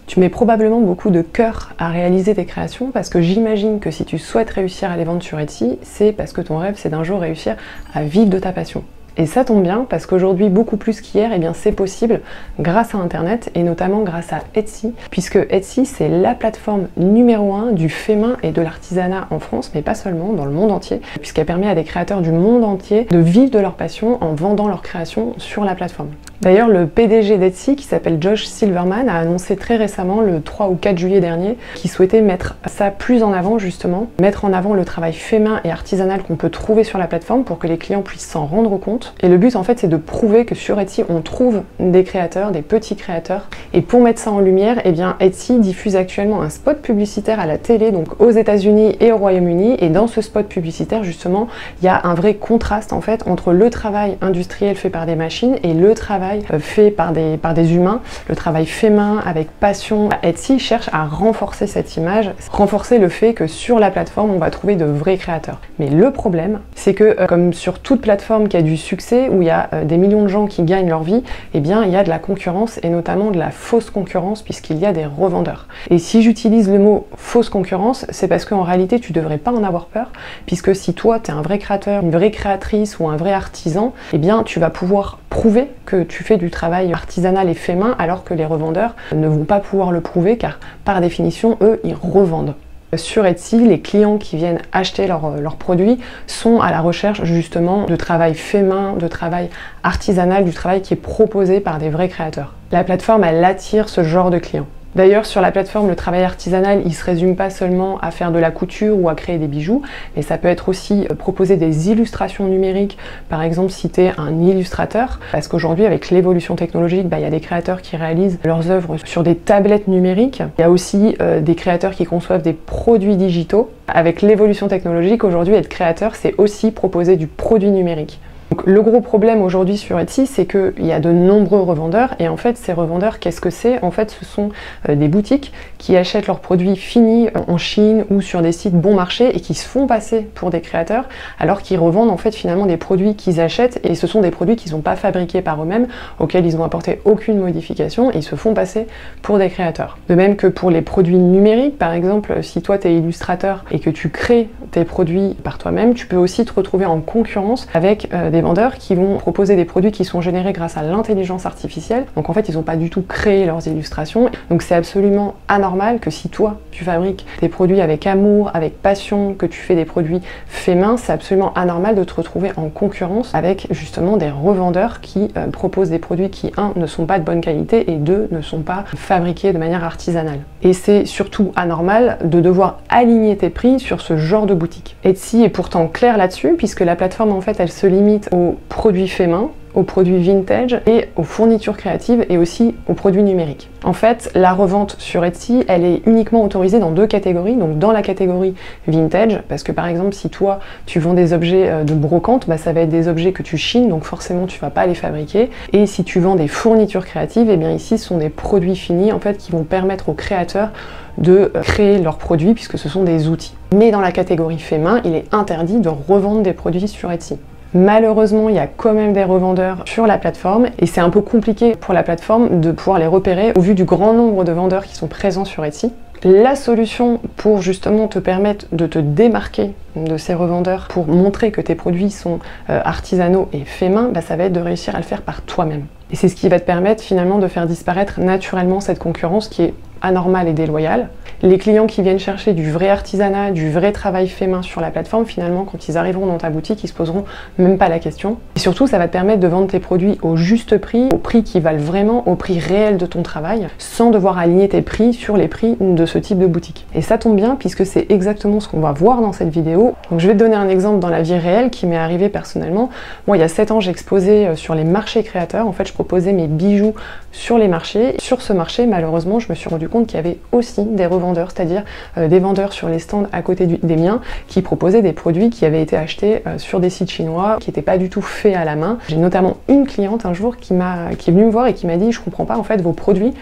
Tu mets probablement beaucoup de cœur à réaliser tes créations parce que j'imagine que si tu souhaites réussir à les vendre sur Etsy, c'est parce que ton rêve c'est d'un jour réussir à vivre de ta passion. Et ça tombe bien parce qu'aujourd'hui, beaucoup plus qu'hier, eh bien c'est possible grâce à Internet et notamment grâce à Etsy, puisque Etsy c'est la plateforme numéro 1 du fait main et de l'artisanat en France, mais pas seulement, dans le monde entier, puisqu'elle permet à des créateurs du monde entier de vivre de leur passion en vendant leurs créations sur la plateforme. D'ailleurs, le PDG d'Etsy, qui s'appelle Josh Silverman, a annoncé très récemment, le 3 ou 4 juillet dernier, qu'il souhaitait mettre ça plus en avant justement, mettre en avant le travail fait main et artisanal qu'on peut trouver sur la plateforme pour que les clients puissent s'en rendre compte. Et le but en fait c'est de prouver que sur Etsy on trouve des créateurs, des petits créateurs. Et pour mettre ça en lumière, eh bien Etsy diffuse actuellement un spot publicitaire à la télé, donc aux États-Unis et au Royaume-Uni. Et dans ce spot publicitaire justement, il y a un vrai contraste en fait entre le travail industriel fait par des machines et le travail fait par des humains, le travail fait main avec passion. Etsy cherche à renforcer cette image, renforcer le fait que sur la plateforme on va trouver de vrais créateurs. Mais le problème c'est que comme sur toute plateforme qui a du succès, où il y a des millions de gens qui gagnent leur vie, eh bien il y a de la concurrence et notamment de la fausse concurrence puisqu'il y a des revendeurs. Et si j'utilise le mot fausse concurrence, c'est parce qu'en réalité tu devrais pas en avoir peur, puisque si toi tu es un vrai créateur, une vraie créatrice ou un vrai artisan, eh bien tu vas pouvoir prouver que tu fais du travail artisanal et fait main, alors que les revendeurs ne vont pas pouvoir le prouver car par définition eux ils revendent. Sur Etsy, les clients qui viennent acheter leurs produits sont à la recherche justement de travail fait main, de travail artisanal, du travail qui est proposé par des vrais créateurs. La plateforme, elle attire ce genre de clients. D'ailleurs, sur la plateforme, le travail artisanal, il ne se résume pas seulement à faire de la couture ou à créer des bijoux, mais ça peut être aussi proposer des illustrations numériques, par exemple si tu es un illustrateur, parce qu'aujourd'hui, avec l'évolution technologique, il y a des créateurs qui réalisent leurs œuvres sur des tablettes numériques. Il y a aussi des créateurs qui conçoivent des produits digitaux. Avec l'évolution technologique, aujourd'hui, être créateur, c'est aussi proposer du produit numérique. Donc, le gros problème aujourd'hui sur Etsy, c'est qu'il y a de nombreux revendeurs et en fait ces revendeurs, qu'est-ce que c'est? En fait ce sont des boutiques qui achètent leurs produits finis en Chine ou sur des sites bon marché et qui se font passer pour des créateurs alors qu'ils revendent en fait finalement des produits qu'ils achètent et ce sont des produits qu'ils n'ont pas fabriqués par eux-mêmes, auxquels ils n'ont apporté aucune modification et ils se font passer pour des créateurs. De même que pour les produits numériques, par exemple, si toi tu es illustrateur et que tu crées tes produits par toi-même, tu peux aussi te retrouver en concurrence avec des vendeurs qui vont proposer des produits qui sont générés grâce à l'intelligence artificielle. Donc en fait, ils n'ont pas du tout créé leurs illustrations. Donc c'est absolument anormal que si toi, tu fabriques des produits avec amour, avec passion, que tu fais des produits faits main, c'est absolument anormal de te retrouver en concurrence avec justement des revendeurs qui proposent des produits qui, un, ne sont pas de bonne qualité et deux, ne sont pas fabriqués de manière artisanale. Et c'est surtout anormal de devoir aligner tes prix sur ce genre de boutique. Etsy est pourtant clair là-dessus puisque la plateforme en fait, elle se limite aux produits faits main, aux produits vintage et aux fournitures créatives et aussi aux produits numériques. En fait, la revente sur Etsy, elle est uniquement autorisée dans deux catégories. Donc dans la catégorie vintage, parce que par exemple si toi tu vends des objets de brocante, ça va être des objets que tu chines, donc forcément tu vas pas les fabriquer. Et si tu vends des fournitures créatives, et bien ici ce sont des produits finis en fait qui vont permettre aux créateurs de créer leurs produits puisque ce sont des outils. Mais dans la catégorie fait main, il est interdit de revendre des produits sur Etsy. Malheureusement, il y a quand même des revendeurs sur la plateforme et c'est un peu compliqué pour la plateforme de pouvoir les repérer au vu du grand nombre de vendeurs qui sont présents sur Etsy. La solution pour justement te permettre de te démarquer de ces revendeurs, pour montrer que tes produits sont artisanaux et faits main, ça va être de réussir à le faire par toi-même. Et c'est ce qui va te permettre finalement de faire disparaître naturellement cette concurrence qui est anormale et déloyale. Les clients qui viennent chercher du vrai artisanat, du vrai travail fait main sur la plateforme, finalement, quand ils arriveront dans ta boutique, ils se poseront même pas la question. Et surtout, ça va te permettre de vendre tes produits au juste prix, au prix qui valent vraiment, au prix réel de ton travail, sans devoir aligner tes prix sur les prix de ce type de boutique. Et ça tombe bien, puisque c'est exactement ce qu'on va voir dans cette vidéo. Donc je vais te donner un exemple dans la vie réelle qui m'est arrivé personnellement. Moi, il y a 7 ans, j'exposais sur les marchés créateurs. En fait, je proposais mes bijoux sur les marchés. Sur ce marché, malheureusement, je me suis rendu compte qu'il y avait aussi des revendeurs, c'est-à-dire des vendeurs sur les stands à côté des miens qui proposaient des produits qui avaient été achetés sur des sites chinois, qui n'étaient pas du tout faits à la main. J'ai notamment une cliente un jour qui est venue me voir et qui m'a dit « Je comprends pas, en fait, vos produits,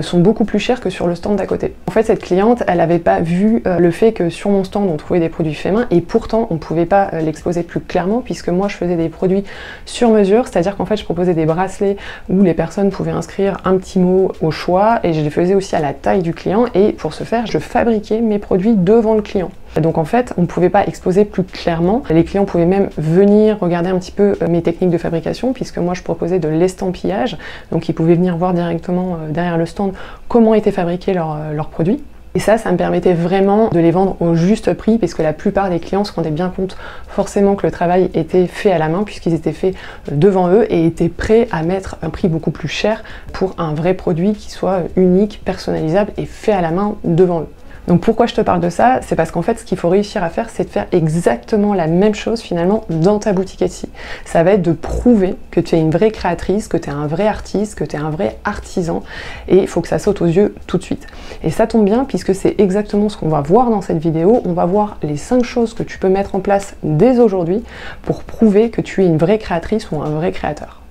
sont beaucoup plus chers que sur le stand d'à côté. En fait, cette cliente, elle n'avait pas vu le fait que sur mon stand, on trouvait des produits faits main et pourtant, on ne pouvait pas l'exposer plus clairement puisque moi, je faisais des produits sur mesure, c'est-à-dire qu'en fait, je proposais des bracelets où les personnes pouvaient inscrire un petit mot au choix et je les faisais aussi à la taille du client et pour ce faire, je fabriquais mes produits devant le client. Donc en fait, on ne pouvait pas exposer plus clairement. Les clients pouvaient même venir regarder un petit peu mes techniques de fabrication puisque moi je proposais de l'estampillage. Donc ils pouvaient venir voir directement derrière le stand comment étaient fabriqués leurs produits. Et ça me permettait vraiment de les vendre au juste prix puisque la plupart des clients se rendaient bien compte forcément que le travail était fait à la main puisqu'ils étaient faits devant eux et étaient prêts à mettre un prix beaucoup plus cher pour un vrai produit qui soit unique, personnalisable et fait à la main devant eux. Donc pourquoi je te parle de ça? C'est parce qu'en fait, ce qu'il faut réussir à faire, c'est de faire exactement la même chose finalement dans ta boutique Etsy. Ça va être de prouver que tu es une vraie créatrice, que tu es un vrai artiste, que tu es un vrai artisan et il faut que ça saute aux yeux tout de suite. Et ça tombe bien puisque c'est exactement ce qu'on va voir dans cette vidéo. On va voir les 5 choses que tu peux mettre en place dès aujourd'hui pour prouver que tu es une vraie créatrice ou un vrai créateur.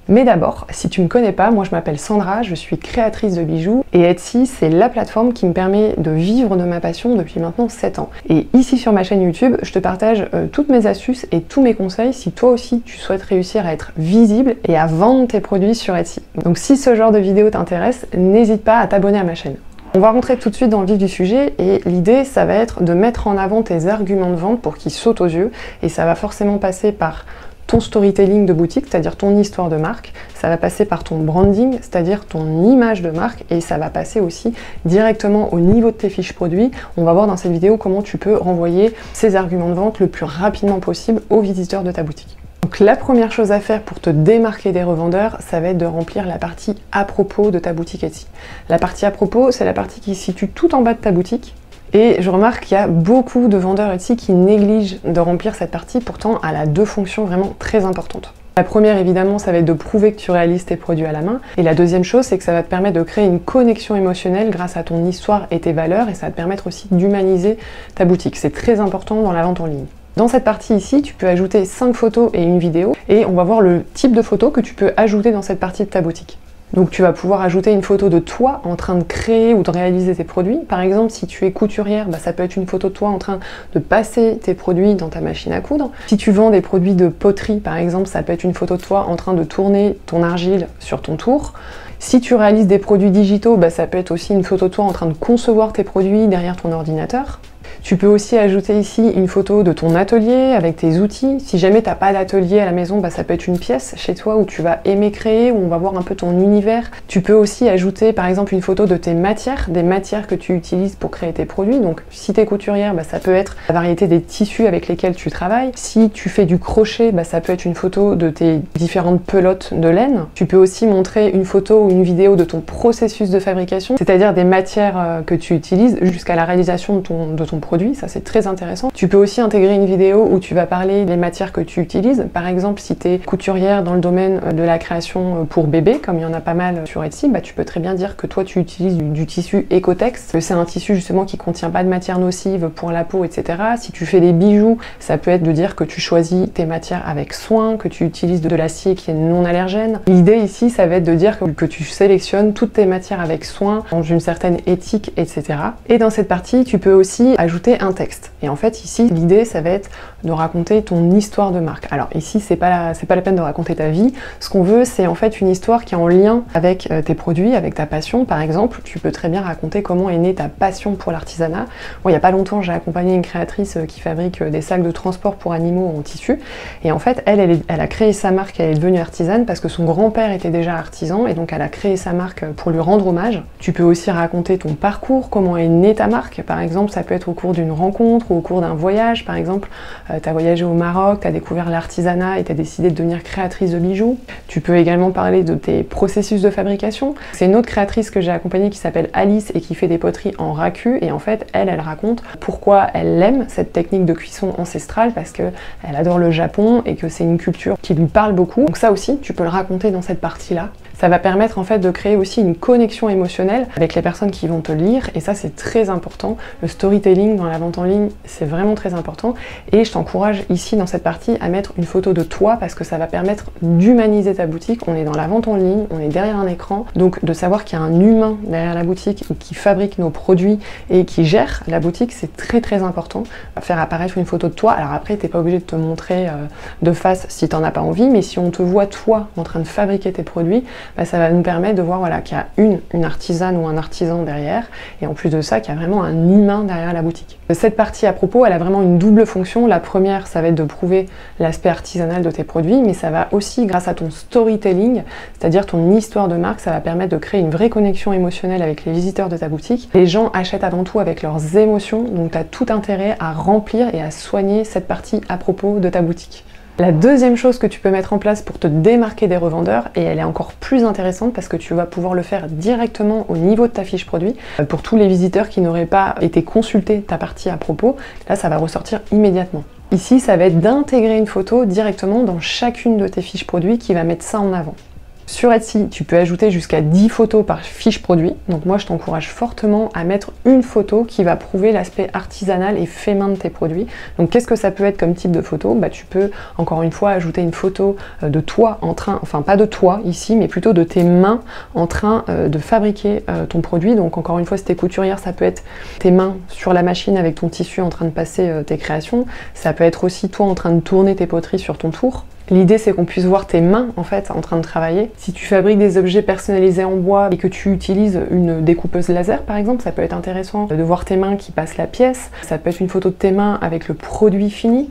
Mais d'abord, si tu ne me connais pas, moi je m'appelle Sandra, je suis créatrice de bijoux et Etsy c'est la plateforme qui me permet de vivre de ma passion depuis maintenant 7 ans. Et ici sur ma chaîne YouTube, je te partage toutes mes astuces et tous mes conseils si toi aussi tu souhaites réussir à être visible et à vendre tes produits sur Etsy. Donc si ce genre de vidéo t'intéresse, n'hésite pas à t'abonner à ma chaîne. On va rentrer tout de suite dans le vif du sujet et l'idée ça va être de mettre en avant tes arguments de vente pour qu'ils sautent aux yeux et ça va forcément passer par ton storytelling de boutique, c'est-à-dire ton histoire de marque, ça va passer par ton branding, c'est-à-dire ton image de marque, et ça va passer aussi directement au niveau de tes fiches produits. On va voir dans cette vidéo comment tu peux renvoyer ces arguments de vente le plus rapidement possible aux visiteurs de ta boutique. Donc la première chose à faire pour te démarquer des revendeurs, ça va être de remplir la partie à propos de ta boutique Etsy. La partie à propos, c'est la partie qui se situe tout en bas de ta boutique. Et je remarque qu'il y a beaucoup de vendeurs Etsy qui négligent de remplir cette partie, pourtant elle a 2 fonctions vraiment très importantes. La première évidemment ça va être de prouver que tu réalises tes produits à la main et la deuxième chose c'est que ça va te permettre de créer une connexion émotionnelle grâce à ton histoire et tes valeurs et ça va te permettre aussi d'humaniser ta boutique. C'est très important dans la vente en ligne. Dans cette partie ici, tu peux ajouter 5 photos et une vidéo et on va voir le type de photos que tu peux ajouter dans cette partie de ta boutique. Donc tu vas pouvoir ajouter une photo de toi en train de créer ou de réaliser tes produits. Par exemple, si tu es couturière, ça peut être une photo de toi en train de passer tes produits dans ta machine à coudre. Si tu vends des produits de poterie, par exemple, ça peut être une photo de toi en train de tourner ton argile sur ton tour. Si tu réalises des produits digitaux, ça peut être aussi une photo de toi en train de concevoir tes produits derrière ton ordinateur. Tu peux aussi ajouter ici une photo de ton atelier avec tes outils. Si jamais tu n'as pas d'atelier à la maison, ça peut être une pièce chez toi où tu vas aimer créer, où on va voir un peu ton univers. Tu peux aussi ajouter par exemple une photo de tes matières, des matières que tu utilises pour créer tes produits. Donc si tu es couturière, ça peut être la variété des tissus avec lesquels tu travailles. Si tu fais du crochet, ça peut être une photo de tes différentes pelotes de laine. Tu peux aussi montrer une photo ou une vidéo de ton processus de fabrication, c'est-à-dire des matières que tu utilises jusqu'à la réalisation de ton produit, ça c'est très intéressant. Tu peux aussi intégrer une vidéo où tu vas parler des matières que tu utilises. Par exemple, si tu es couturière dans le domaine de la création pour bébé, comme il y en a pas mal sur Etsy, tu peux très bien dire que toi tu utilises du tissu Ecotex, que c'est un tissu justement qui contient pas de matières nocives pour la peau, etc. Si tu fais des bijoux, ça peut être de dire que tu choisis tes matières avec soin, que tu utilises de l'acier qui est non allergène. L'idée ici, ça va être de dire que tu sélectionnes toutes tes matières avec soin, dans une certaine éthique, etc. Et dans cette partie, tu peux aussi ajouter un texte. Et en fait, ici, l'idée, ça va être de raconter ton histoire de marque. Alors ici, c'est pas la peine de raconter ta vie. Ce qu'on veut, c'est en fait une histoire qui est en lien avec tes produits, avec ta passion. Par exemple, tu peux très bien raconter comment est née ta passion pour l'artisanat. Moi, il n'y a pas longtemps, j'ai accompagné une créatrice qui fabrique des sacs de transport pour animaux en tissu. Et en fait, elle a créé sa marque, elle est devenue artisane parce que son grand-père était déjà artisan et donc elle a créé sa marque pour lui rendre hommage. Tu peux aussi raconter ton parcours, comment est née ta marque. Par exemple, ça peut être au cours d'une rencontre ou au cours d'un voyage. Par exemple, tu as voyagé au Maroc, tu as découvert l'artisanat et tu as décidé de devenir créatrice de bijoux. Tu peux également parler de tes processus de fabrication. C'est une autre créatrice que j'ai accompagnée qui s'appelle Alice et qui fait des poteries en raku. Et en fait, elle raconte pourquoi elle aime cette technique de cuisson ancestrale parce qu'elle adore le Japon et que c'est une culture qui lui parle beaucoup. Donc ça aussi, tu peux le raconter dans cette partie-là. Ça va permettre en fait de créer aussi une connexion émotionnelle avec les personnes qui vont te lire, et ça c'est très important. Le storytelling dans la vente en ligne, c'est vraiment très important, et je t'encourage ici dans cette partie à mettre une photo de toi parce que ça va permettre d'humaniser ta boutique. On est dans la vente en ligne, on est derrière un écran, donc de savoir qu'il y a un humain derrière la boutique qui fabrique nos produits et qui gère la boutique, c'est très très important. Faire apparaître une photo de toi, alors après t'es pas obligé de te montrer de face si t'en as pas envie, mais si on te voit toi en train de fabriquer tes produits, bah, ça va nous permettre de voir voilà, qu'il y a une artisane ou un artisan derrière, et en plus de ça qu'il y a vraiment un humain derrière la boutique. Cette partie à propos, elle a vraiment une double fonction. La première, ça va être de prouver l'aspect artisanal de tes produits, mais ça va aussi, grâce à ton storytelling, c'est-à-dire ton histoire de marque, ça va permettre de créer une vraie connexion émotionnelle avec les visiteurs de ta boutique. Les gens achètent avant tout avec leurs émotions, donc tu as tout intérêt à remplir et à soigner cette partie à propos de ta boutique. La deuxième chose que tu peux mettre en place pour te démarquer des revendeurs, et elle est encore plus intéressante parce que tu vas pouvoir le faire directement au niveau de ta fiche produit, pour tous les visiteurs qui n'auraient pas été consulter ta partie à propos, là ça va ressortir immédiatement. Ici, ça va être d'intégrer une photo directement dans chacune de tes fiches produits qui va mettre ça en avant. Sur Etsy, tu peux ajouter jusqu'à 10 photos par fiche produit. Donc moi, je t'encourage fortement à mettre une photo qui va prouver l'aspect artisanal et fait main de tes produits. Donc qu'est-ce que ça peut être comme type de photo? Bah, tu peux, encore une fois, ajouter une photo de toi en train, enfin pas de toi ici, mais plutôt de tes mains en train de fabriquer ton produit. Donc encore une fois, si t'es couturière, ça peut être tes mains sur la machine avec ton tissu en train de passer tes créations. Ça peut être aussi toi en train de tourner tes poteries sur ton tour. L'idée, c'est qu'on puisse voir tes mains en fait en train de travailler. Si tu fabriques des objets personnalisés en bois et que tu utilises une découpeuse laser par exemple, ça peut être intéressant de voir tes mains qui passent la pièce. Ça peut être une photo de tes mains avec le produit fini.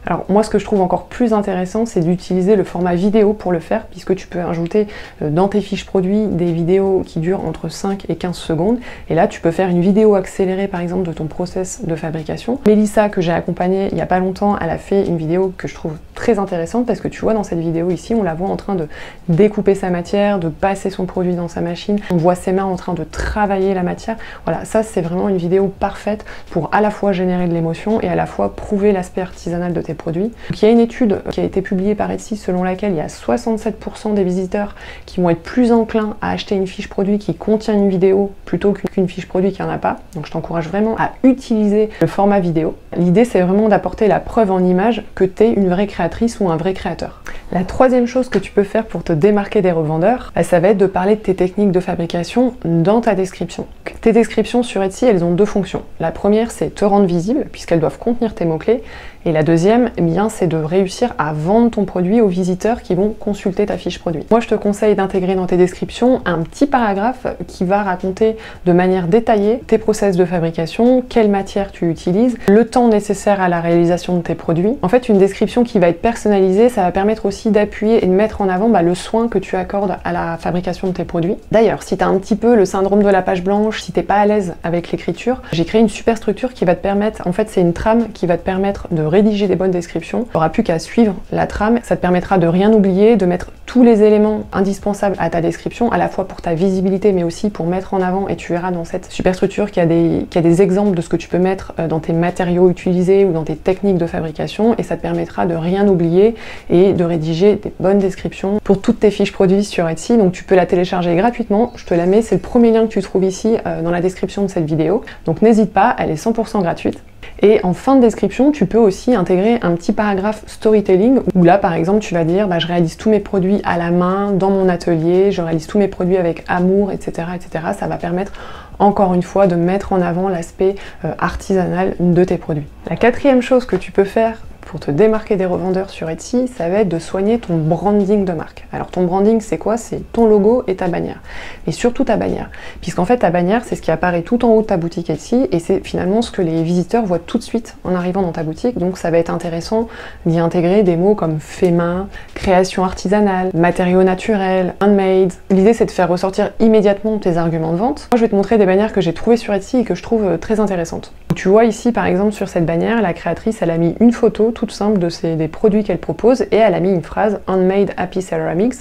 Alors moi, ce que je trouve encore plus intéressant, c'est d'utiliser le format vidéo pour le faire, puisque tu peux ajouter dans tes fiches produits des vidéos qui durent entre 5 et 15 secondes. Et là, tu peux faire une vidéo accélérée, par exemple, de ton process de fabrication. Mélissa, que j'ai accompagnée il n'y a pas longtemps, elle a fait une vidéo que je trouve très intéressante, parce que tu vois, dans cette vidéo ici, on la voit en train de découper sa matière, de passer son produit dans sa machine. On voit ses mains en train de travailler la matière. Voilà, ça, c'est vraiment une vidéo parfaite pour à la fois générer de l'émotion et à la fois prouver l'aspect artisanal de tes produits. Donc, il y a une étude qui a été publiée par Etsy selon laquelle il y a 67% des visiteurs qui vont être plus enclins à acheter une fiche produit qui contient une vidéo plutôt qu'une fiche produit qui n'en a pas. Donc je t'encourage vraiment à utiliser le format vidéo. L'idée, c'est vraiment d'apporter la preuve en image que tu es une vraie créatrice ou un vrai créateur. La troisième chose que tu peux faire pour te démarquer des revendeurs, ça va être de parler de tes techniques de fabrication dans ta description. Tes descriptions sur Etsy, elles ont deux fonctions. La première, c'est te rendre visible puisqu'elles doivent contenir tes mots-clés. Et la deuxième, eh bien, c'est de réussir à vendre ton produit aux visiteurs qui vont consulter ta fiche produit. Moi, je te conseille d'intégrer dans tes descriptions un petit paragraphe qui va raconter de manière détaillée tes process de fabrication, quelle matière tu utilises, le temps nécessaire à la réalisation de tes produits. En fait, une description qui va être personnalisée, ça va permettre aussi d'appuyer et de mettre en avant le soin que tu accordes à la fabrication de tes produits. D'ailleurs, si tu as un petit peu le syndrome de la page blanche, si t'es pas à l'aise avec l'écriture, j'ai créé une super structure qui va te permettre, en fait, c'est une trame qui va te permettre de rédiger des bonnes descriptions. Tu n'auras plus qu'à suivre la trame, ça te permettra de rien oublier, de mettre tous les éléments indispensables à ta description, à la fois pour ta visibilité mais aussi pour mettre en avant, et tu verras dans cette super structure qu'il y a des exemples de ce que tu peux mettre dans tes matériaux utilisés ou dans tes techniques de fabrication, et ça te permettra de rien oublier et de rédiger des bonnes descriptions pour toutes tes fiches produits sur Etsy. Donc tu peux la télécharger gratuitement, je te la mets, c'est le premier lien que tu trouves ici dans la description de cette vidéo, donc n'hésite pas, elle est 100% gratuite. Et en fin de description, tu peux aussi intégrer un petit paragraphe storytelling où là, par exemple, tu vas dire je réalise tous mes produits à la main, dans mon atelier, je réalise tous mes produits avec amour, etc., etc. Ça va permettre encore une fois de mettre en avant l'aspect artisanal de tes produits. La quatrième chose que tu peux faire pour te démarquer des revendeurs sur Etsy, ça va être de soigner ton branding de marque. Alors ton branding, c'est quoi? C'est ton logo et ta bannière. Mais surtout ta bannière. Puisqu'en fait, ta bannière, c'est ce qui apparaît tout en haut de ta boutique Etsy, et c'est finalement ce que les visiteurs voient tout de suite en arrivant dans ta boutique. Donc ça va être intéressant d'y intégrer des mots comme fait main, création artisanale, matériaux naturels, handmade. L'idée, c'est de faire ressortir immédiatement tes arguments de vente. Moi, je vais te montrer des bannières que j'ai trouvées sur Etsy et que je trouve très intéressantes. Tu vois ici par exemple sur cette bannière, la créatrice elle a mis une photo toute simple des produits qu'elle propose et elle a mis une phrase Handmade Happy Ceramics.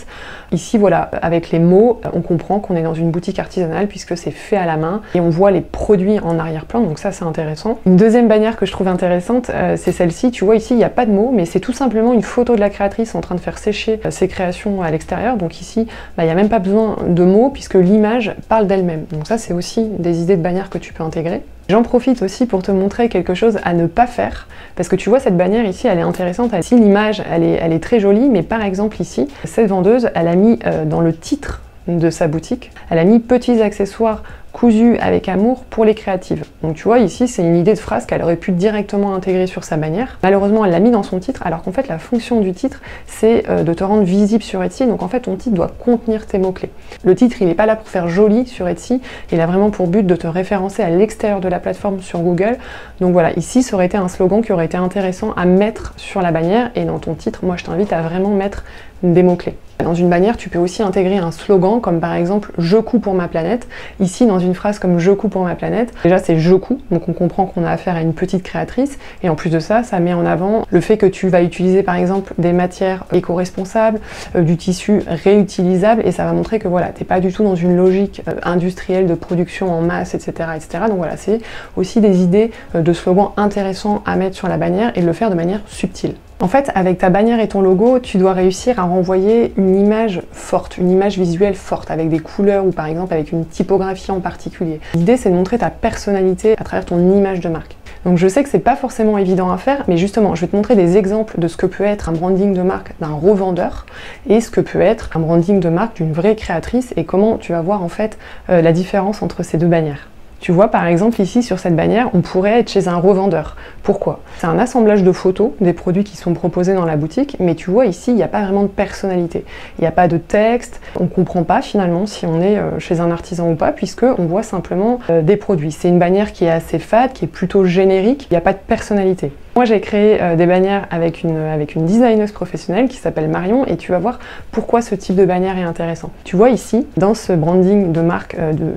Ici voilà, avec les mots, on comprend qu'on est dans une boutique artisanale puisque c'est fait à la main et on voit les produits en arrière-plan, donc ça c'est intéressant. Une deuxième bannière que je trouve intéressante, c'est celle-ci. Tu vois ici il n'y a pas de mots, mais c'est tout simplement une photo de la créatrice en train de faire sécher ses créations à l'extérieur. Donc ici, il n'y a même pas besoin de mots puisque l'image parle d'elle-même. Donc ça c'est aussi des idées de bannières que tu peux intégrer. J'en profite aussi pour te montrer quelque chose à ne pas faire, parce que tu vois cette bannière ici, elle est intéressante. Ici l'image, elle est très jolie, mais par exemple ici, cette vendeuse, elle a mis dans le titre de sa boutique, elle a mis petits accessoires cousu avec amour pour les créatives. Donc tu vois ici c'est une idée de phrase qu'elle aurait pu directement intégrer sur sa bannière. Malheureusement elle l'a mis dans son titre alors qu'en fait la fonction du titre c'est de te rendre visible sur Etsy. Donc en fait ton titre doit contenir tes mots-clés. Le titre il n'est pas là pour faire joli sur Etsy, il a vraiment pour but de te référencer à l'extérieur de la plateforme sur Google. Donc voilà, ici ça aurait été un slogan qui aurait été intéressant à mettre sur la bannière et dans ton titre moi je t'invite à vraiment mettre des mots-clés. Dans une bannière, tu peux aussi intégrer un slogan comme par exemple « Je couds pour ma planète ». Ici, dans une phrase comme « Je couds pour ma planète », déjà c'est « Je couds », donc on comprend qu'on a affaire à une petite créatrice. Et en plus de ça, ça met en avant le fait que tu vas utiliser par exemple des matières éco-responsables, du tissu réutilisable, et ça va montrer que voilà, t'es pas du tout dans une logique industrielle de production en masse, etc. etc. Donc voilà, c'est aussi des idées de slogans intéressants à mettre sur la bannière et de le faire de manière subtile. En fait, avec ta bannière et ton logo, tu dois réussir à renvoyer une image forte, une image visuelle forte, avec des couleurs ou par exemple avec une typographie en particulier. L'idée, c'est de montrer ta personnalité à travers ton image de marque. Donc je sais que c'est pas forcément évident à faire, mais justement, je vais te montrer des exemples de ce que peut être un branding de marque d'un revendeur et ce que peut être un branding de marque d'une vraie créatrice et comment tu vas voir en fait la différence entre ces deux bannières. Tu vois par exemple ici sur cette bannière, on pourrait être chez un revendeur. Pourquoi? C'est un assemblage de photos des produits qui sont proposés dans la boutique, mais tu vois ici, il n'y a pas vraiment de personnalité. Il n'y a pas de texte, on ne comprend pas finalement si on est chez un artisan ou pas, puisqu'on voit simplement des produits. C'est une bannière qui est assez fade, qui est plutôt générique, il n'y a pas de personnalité. Moi j'ai créé des bannières avec une designeuse professionnelle qui s'appelle Marion et tu vas voir pourquoi ce type de bannière est intéressant. Tu vois ici, dans ce branding de marque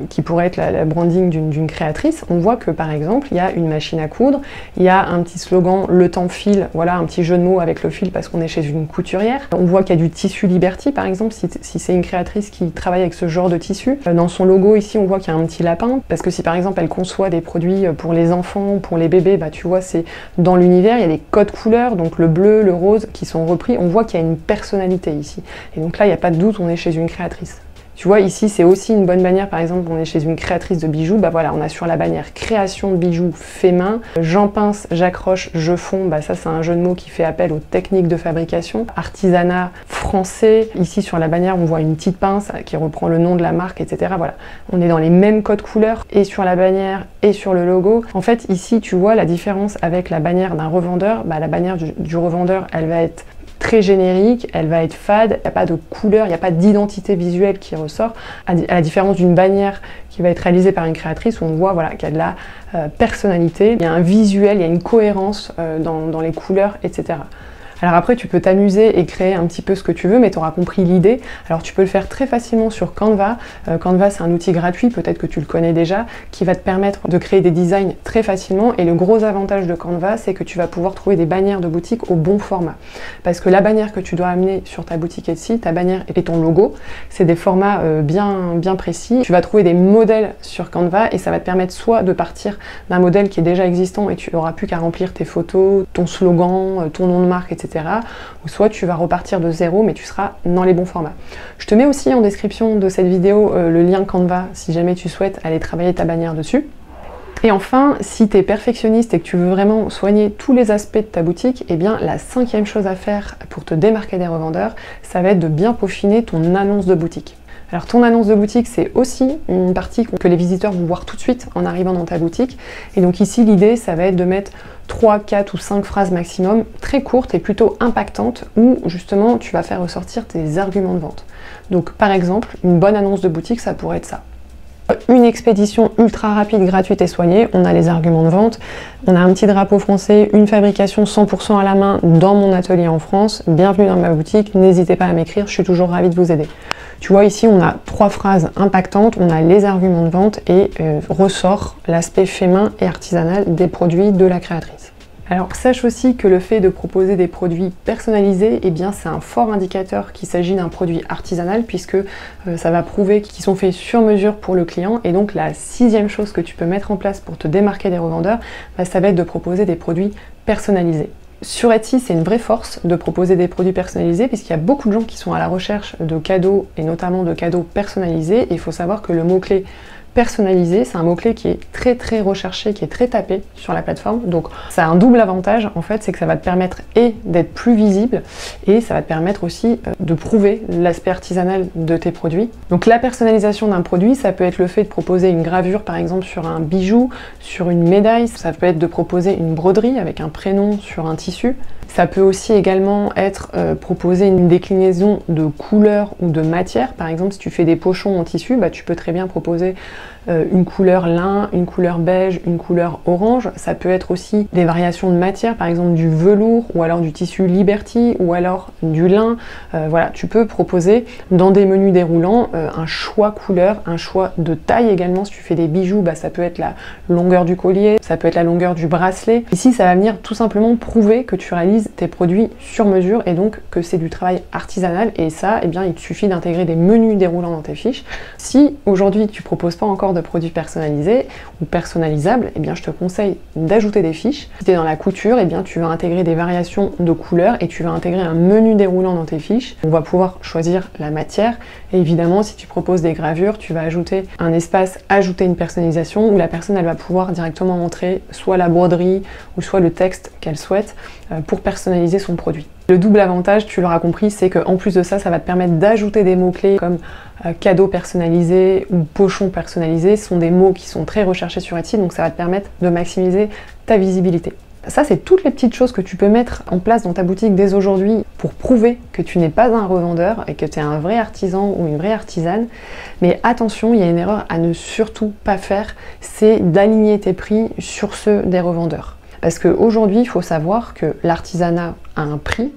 qui pourrait être la branding d'une créatrice, on voit que par exemple il y a une machine à coudre, il y a un petit slogan le temps file, voilà un petit jeu de mots avec le fil parce qu'on est chez une couturière. On voit qu'il y a du tissu Liberty par exemple si c'est une créatrice qui travaille avec ce genre de tissu. Dans son logo ici on voit qu'il y a un petit lapin parce que si par exemple elle conçoit des produits pour les enfants, pour les bébés, bah tu vois c'est dans l'univers, il y a des codes couleurs, donc le bleu, le rose qui sont repris, on voit qu'il y a une personnalité ici. Et donc là, il n'y a pas de doute, on est chez une créatrice. Tu vois, ici, c'est aussi une bonne bannière, par exemple, on est chez une créatrice de bijoux, bah voilà, on a sur la bannière création de bijoux fait main, j'en pince, j'accroche, je fonds, bah ça c'est un jeu de mots qui fait appel aux techniques de fabrication, artisanat français, ici sur la bannière on voit une petite pince qui reprend le nom de la marque, etc. Voilà, on est dans les mêmes codes couleurs, et sur la bannière et sur le logo. En fait, ici, tu vois la différence avec la bannière d'un revendeur, bah la bannière du revendeur, elle va être très générique, elle va être fade, il n'y a pas de couleur, il n'y a pas d'identité visuelle qui ressort, à la différence d'une bannière qui va être réalisée par une créatrice où on voit voilà, qu'il y a de la personnalité, il y a un visuel, il y a une cohérence dans les couleurs, etc. Alors après, tu peux t'amuser et créer un petit peu ce que tu veux, mais tu auras compris l'idée. Alors tu peux le faire très facilement sur Canva. Canva, c'est un outil gratuit, peut-être que tu le connais déjà, qui va te permettre de créer des designs très facilement. Et le gros avantage de Canva, c'est que tu vas pouvoir trouver des bannières de boutique au bon format. Parce que la bannière que tu dois amener sur ta boutique Etsy, ta bannière et ton logo, c'est des formats bien précis. Tu vas trouver des modèles sur Canva et ça va te permettre soit de partir d'un modèle qui est déjà existant et tu n'auras plus qu'à remplir tes photos, ton slogan, ton nom de marque, etc. Ou soit tu vas repartir de zéro mais tu seras dans les bons formats. Je te mets aussi en description de cette vidéo le lien Canva si jamais tu souhaites aller travailler ta bannière dessus. Et enfin, si tu es perfectionniste et que tu veux vraiment soigner tous les aspects de ta boutique, eh bien la 5e chose à faire pour te démarquer des revendeurs, ça va être de bien peaufiner ton annonce de boutique. Alors ton annonce de boutique, c'est aussi une partie que les visiteurs vont voir tout de suite en arrivant dans ta boutique. Et donc ici, l'idée, ça va être de mettre 3, 4 ou 5 phrases maximum, très courtes et plutôt impactantes, où justement tu vas faire ressortir tes arguments de vente. Donc par exemple, une bonne annonce de boutique, ça pourrait être ça. Une expédition ultra rapide, gratuite et soignée, on a les arguments de vente, on a un petit drapeau français, une fabrication 100% à la main dans mon atelier en France, bienvenue dans ma boutique, n'hésitez pas à m'écrire, je suis toujours ravie de vous aider. Tu vois ici on a 3 phrases impactantes, on a les arguments de vente et ressort l'aspect fait main et artisanal des produits de la créatrice. Alors sache aussi que le fait de proposer des produits personnalisés, eh bien c'est un fort indicateur qu'il s'agit d'un produit artisanal puisque ça va prouver qu'ils sont faits sur mesure pour le client. Et donc la 6e chose que tu peux mettre en place pour te démarquer des revendeurs, bah, ça va être de proposer des produits personnalisés. Sur Etsy, c'est une vraie force de proposer des produits personnalisés puisqu'il y a beaucoup de gens qui sont à la recherche de cadeaux et notamment de cadeaux personnalisés. Et il faut savoir que le mot-clé personnalisé, c'est un mot-clé qui est très recherché, qui est très tapé sur la plateforme. Donc ça a un double avantage en fait, c'est que ça va te permettre d'être plus visible et ça va te permettre aussi de prouver l'aspect artisanal de tes produits. Donc la personnalisation d'un produit, ça peut être le fait de proposer une gravure par exemple sur un bijou, sur une médaille, ça peut être de proposer une broderie avec un prénom sur un tissu. Ça peut aussi également être proposer une déclinaison de couleurs ou de matière. Par exemple, si tu fais des pochons en tissu, bah, tu peux très bien proposer une couleur lin, une couleur beige, une couleur orange. Ça peut être aussi des variations de matière, par exemple du velours ou alors du tissu Liberty ou alors du lin. Voilà, tu peux proposer dans des menus déroulants un choix couleur, un choix de taille également. Si tu fais des bijoux, bah, ça peut être la longueur du collier, ça peut être la longueur du bracelet. Ici, ça va venir tout simplement prouver que tu réalises tes produits sur mesure et donc que c'est du travail artisanal. Et ça, eh bien, il te suffit d'intégrer des menus déroulants dans tes fiches. Si aujourd'hui tu proposes pas encore de produits personnalisés ou personnalisables, eh bien je te conseille d'ajouter des fiches. Si tu es dans la couture, eh bien tu vas intégrer des variations de couleurs et tu vas intégrer un menu déroulant dans tes fiches. On va pouvoir choisir la matière et évidemment si tu proposes des gravures, tu vas ajouter un espace ajouter une personnalisation où la personne elle va pouvoir directement entrer soit la broderie ou soit le texte qu'elle souhaite pour personnaliser son produit. Le double avantage, tu l'auras compris, c'est qu'en plus de ça, ça va te permettre d'ajouter des mots-clés comme cadeau personnalisé ou pochon personnalisé. Ce sont des mots qui sont très recherchés sur Etsy, donc ça va te permettre de maximiser ta visibilité. Ça, c'est toutes les petites choses que tu peux mettre en place dans ta boutique dès aujourd'hui pour prouver que tu n'es pas un revendeur et que tu es un vrai artisan ou une vraie artisane. Mais attention, il y a une erreur à ne surtout pas faire, c'est d'aligner tes prix sur ceux des revendeurs. Parce qu'aujourd'hui, il faut savoir que l'artisanat a un prix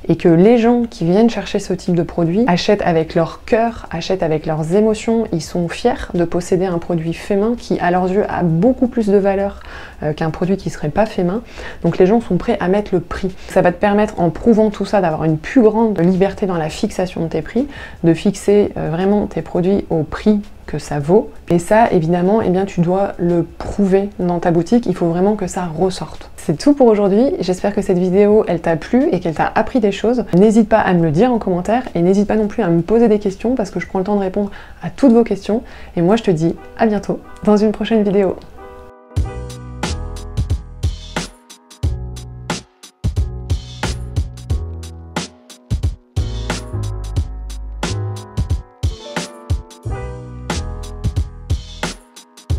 et que les gens qui viennent chercher ce type de produit achètent avec leur cœur, achètent avec leurs émotions. Ils sont fiers de posséder un produit fait main qui, à leurs yeux, a beaucoup plus de valeur qu'un produit qui ne serait pas fait main. Donc les gens sont prêts à mettre le prix. Ça va te permettre, en prouvant tout ça, d'avoir une plus grande liberté dans la fixation de tes prix, de fixer vraiment tes produits au prix que ça vaut. Et ça, évidemment, eh bien, tu dois le prouver dans ta boutique. Il faut vraiment que ça ressorte. C'est tout pour aujourd'hui. J'espère que cette vidéo, elle t'a plu et qu'elle t'a appris des choses. N'hésite pas à me le dire en commentaire et n'hésite pas non plus à me poser des questions parce que je prends le temps de répondre à toutes vos questions. Et moi, je te dis à bientôt dans une prochaine vidéo.